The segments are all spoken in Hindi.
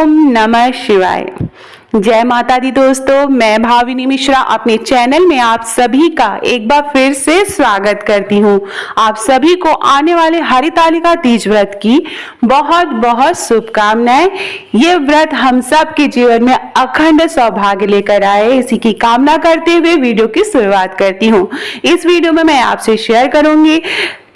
ओम नमः शिवाय। जय माता दी दोस्तों, मैं भाविनी मिश्रा अपने चैनल में आप सभी का एक बार फिर से स्वागत करती हूँ। आप सभी को आने वाले हरितालिका तीज व्रत की बहुत बहुत शुभकामनाएं। ये व्रत हम सब के जीवन में अखंड सौभाग्य लेकर आए, इसी की कामना करते हुए वीडियो की शुरुआत करती हूँ। इस वीडियो में मैं आपसे शेयर करूंगी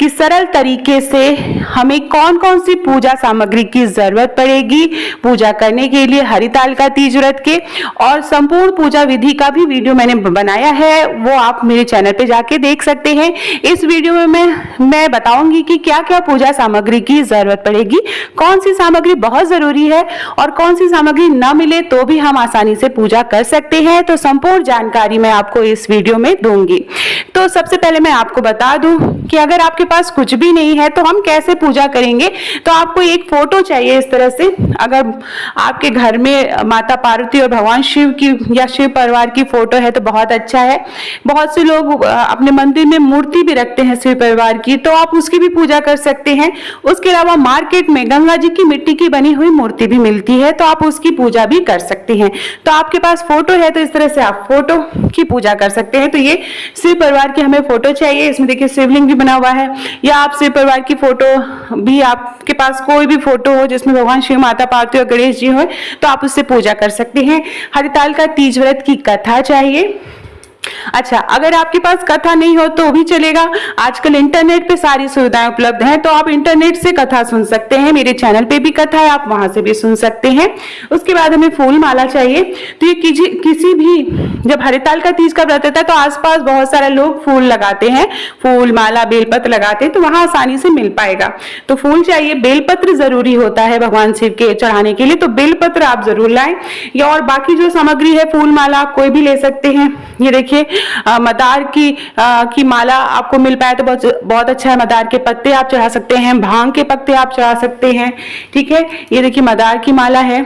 कि सरल तरीके से हमें कौन कौन सी पूजा सामग्री की जरूरत पड़ेगी पूजा करने के लिए हरितालिका तीज व्रत के, और संपूर्ण पूजा विधि का भी वीडियो मैंने बनाया है, वो आप मेरे चैनल पे जाके देख सकते हैं। इस वीडियो में मैं बताऊंगी कि क्या क्या पूजा सामग्री की जरूरत पड़ेगी, कौन सी सामग्री बहुत जरूरी है और कौन सी सामग्री न मिले तो भी हम आसानी से पूजा कर सकते हैं। तो संपूर्ण जानकारी मैं आपको इस वीडियो में दूंगी। तो सबसे पहले मैं आपको बता दूं कि अगर आपके पास कुछ भी नहीं है तो हम कैसे पूजा करेंगे। तो आपको एक फोटो चाहिए इस तरह से। अगर आपके घर में माता पार्वती और भगवान शिव की या शिव परिवार की फोटो है तो बहुत अच्छा है। बहुत से लोग अपने मंदिर में मूर्ति भी रखते हैं शिव परिवार की, तो आप उसकी भी पूजा कर सकते हैं। उसके अलावा मार्केट में गंगा जी की मिट्टी की बनी हुई मूर्ति भी मिलती है, तो आप उसकी पूजा भी कर सकते हैं। तो आपके पास फोटो है तो इस तरह से आप फोटो की पूजा कर सकते हैं। तो ये शिव परिवार की हमें फोटो चाहिए। इसमें देखिए शिवलिंग भी बना हुआ है, या आप शिव परिवार की फोटो भी, आपके पास कोई भी फोटो हो जिसमें भगवान शिव, माता पार्वती और गणेश जी हो, तो आप उससे पूजा कर सकते हैं। हरितालिका तीज व्रत की कथा चाहिए। अच्छा, अगर आपके पास कथा नहीं हो तो भी चलेगा। आजकल इंटरनेट पे सारी सुविधाएं उपलब्ध हैं, तो आप इंटरनेट से कथा सुन सकते हैं। मेरे चैनल पे भी कथा है, आप वहां से भी सुन सकते हैं। उसके बाद हमें फूल माला चाहिए। तो ये किसी भी, जब हरितालिका तीज का व्रत होता है तो आसपास बहुत सारे लोग फूल लगाते हैं, फूल माला बेलपत्र लगाते हैं, तो वहां आसानी से मिल पाएगा। तो फूल चाहिए, बेलपत्र जरूरी होता है भगवान शिव के चढ़ाने के लिए, तो बेलपत्र आप जरूर लाएं। या और बाकी जो सामग्री है, फूल माला आप कोई भी ले सकते हैं। ये देखिए मदार की माला आपको मिल पाए तो बहुत अच्छा है। मदार के पत्ते आप चढ़ा सकते हैं, भांग के पत्ते आप चढ़ा सकते हैं। ठीक है, ये देखिए मदार की माला है,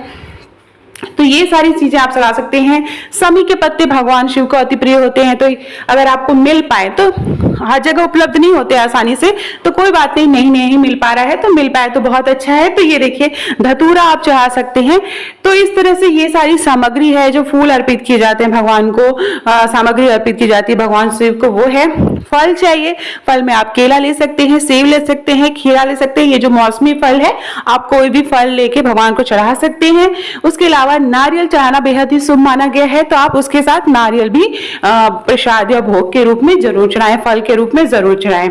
तो ये सारी चीजें आप चढ़ा सकते हैं। समी के पत्ते भगवान शिव को अति प्रिय होते हैं, तो अगर आपको मिल पाए, तो हर जगह उपलब्ध नहीं होते आसानी से, तो कोई बात नहीं, नहीं मिल पा रहा है तो मिल पाए तो बहुत अच्छा है। तो ये देखिए धतूरा आप चढ़ा सकते हैं। तो इस तरह से ये सारी सामग्री है जो फूल अर्पित किए जाते हैं भगवान को, सामग्री अर्पित की जाती है भगवान शिव को, वो है। फल चाहिए, फल में आप केला ले सकते हैं, सेब ले सकते हैं, खीरा ले सकते हैं। ये जो मौसमी फल है, आप कोई भी फल लेके भगवान को चढ़ा सकते हैं। उसके अलावा नारियल चढ़ाना बेहद ही शुभ माना गया है, तो आप उसके साथ नारियल भी प्रसाद या भोग के रूप में जरूर चढ़ाएं, फल के रूप में जरूर चढ़ाएं।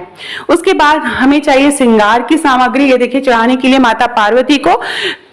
उसके बाद हमें चाहिए श्रृंगार की सामग्री। ये देखिए चढ़ाने के लिए माता पार्वती को,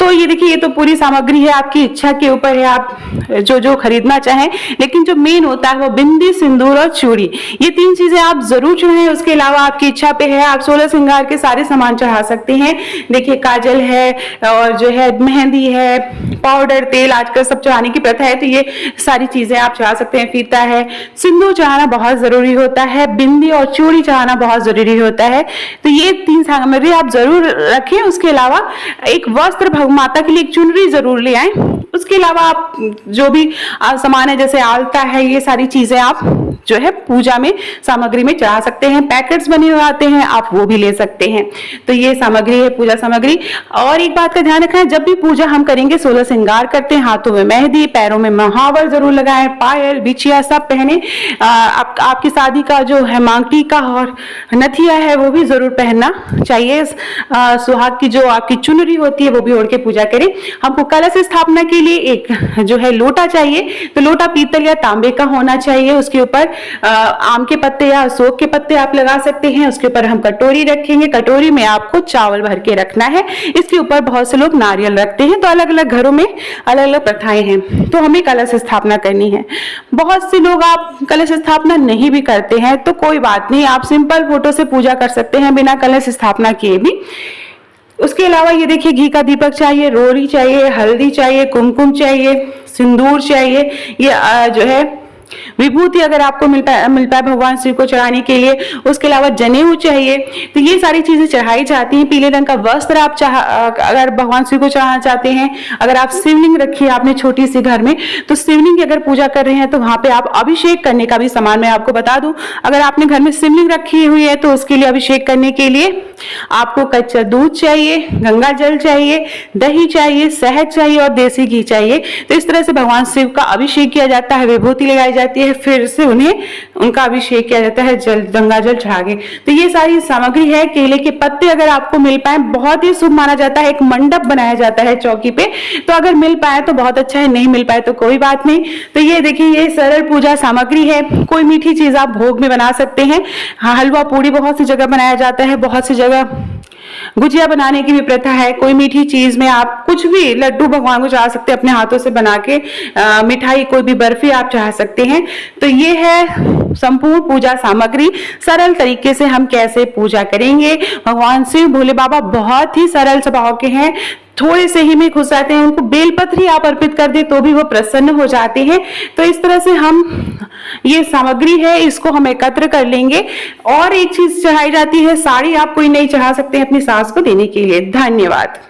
तो ये देखिए ये तो पूरी सामग्री है, आपकी इच्छा के ऊपर है, आप जो खरीदना चाहें। लेकिन जो मेन होता है वो बिंदी, सिंदूर और चूड़ी, ये तीन चीजें आप जरूर चढ़ाएं। उसके अलावा आपकी इच्छा पे है, आप 16 श्रृंगार के सारे सामान चढ़ा सकते हैं। देखिए काजल है, और जो है मेहंदी है, पाउडर, तेल, आजकल सब चढ़ाने की प्रथा है, तो ये सारी चीजें आप चढ़ा सकते हैं। फीता है, सिंदूर चढ़ाना बहुत जरूरी होता है, बिंदी और चूड़ी चढ़ाना बहुत जरूरी होता है। तो ये तीन सामग्री आप जरूर रखें। उसके अलावा एक वस्त्र, माता के लिए एक चुनरी जरूर ले आए। उसके अलावा आप जो भी सामान है, जैसे आलता है, ये सारी चीजें आप जो है पूजा में सामग्री में चढ़ा सकते हैं। पैकेट्स बने हुए आते हैं, आप वो भी ले सकते हैं। तो ये सामग्री है पूजा सामग्री। और एक बात का ध्यान रखना है, जब भी पूजा हम करेंगे 16 श्रृंगार करते हैं, हाथों में मेहंदी, पैरों में महावर जरूर लगाएं, पायल, बिछिया सब पहने। आपकी शादी का जो है मांग टीका और नथिया है वो भी जरूर पहनना चाहिए। सुहाग की जो आपकी चुनरी होती है वो भी ओढ़ के पूजा करें। हमको कलश स्थापना के लिए एक जो है लोटा चाहिए, तो लोटा पीतल या तांबे का होना चाहिए। उसके ऊपर आम के पत्ते या अशोक के पत्ते आप लगा सकते हैं। उसके ऊपर हम कटोरी रखेंगे, कटोरी में आपको चावल भर के रखना है। इसके ऊपर बहुत से लोग नारियल रखते हैं, तो अलग अलग घरों में अलग अलग प्रथाएं हैं। तो हमें कलश स्थापना करनी है। बहुत से लोग आप कलश स्थापना नहीं भी करते हैं, तो कोई बात नहीं, आप सिंपल फोटो से पूजा कर सकते हैं बिना कलश स्थापना किए भी। उसके अलावा ये देखिए घी का दीपक चाहिए, रोली चाहिए, हल्दी चाहिए, कुमकुम चाहिए, सिंदूर चाहिए। ये जो है विभूति अगर आपको मिल पाए भगवान शिव को चढ़ाने के लिए, उसके अलावा जनेऊ चाहिए। तो ये सारी चीजें चढ़ाई जाती हैं। पीले रंग का वस्त्र आप अगर भगवान शिव को चढ़ाना चाहते हैं, अगर आप शिवलिंग रखी है आपने छोटी सी घर में, तो शिवलिंग की अगर पूजा कर रहे हैं तो वहां पे आप अभिषेक करने का भी सामान मैं आपको बता दूं। अगर आपने घर में शिवलिंग रखी हुई है तो उसके लिए अभिषेक करने के लिए आपको कच्चा दूध चाहिए, गंगा जल चाहिए, दही चाहिए, शहद चाहिए और देसी घी चाहिए। तो इस तरह से भगवान शिव का अभिषेक किया जाता है, विभूति लगाई जाती है, फिर से उनका अभिषेक किया जाता है गंगा जल चढ़ा के। तो ये सारी सामग्री है। केले के पत्ते अगर आपको मिल पाए बहुत ही शुभ माना जाता है। एक मंडप बनाया जाता है चौकी पे, तो अगर मिल पाए तो बहुत अच्छा है, नहीं मिल पाए तो कोई बात नहीं। तो ये देखिए, ये सरल पूजा सामग्री है। कोई मीठी चीज आप भोग में बना सकते हैं। हलवा पूड़ी बहुत सी जगह बनाया जाता है, बहुत सी जगह गुजिया बनाने की भी प्रथा है। कोई मीठी चीज में आप कुछ भी, लड्डू भगवान को चढ़ा सकते हैं अपने हाथों से बना के, मिठाई कोई भी बर्फी आप चढ़ा सकते हैं। तो ये है संपूर्ण पूजा सामग्री। सरल तरीके से हम कैसे पूजा करेंगे। भगवान शिव भोले बाबा बहुत ही सरल स्वभाव के हैं, थोड़े से ही में खुश जाते हैं। उनको बेलपत्र ही आप अर्पित कर दे तो भी वो प्रसन्न हो जाते हैं। तो इस तरह से हम, ये सामग्री है, इसको हम एकत्र कर लेंगे। और एक चीज चढ़ाई जाती है, साड़ी आप कोई नहीं चढ़ा सकते अपनी सास को देने के लिए। धन्यवाद।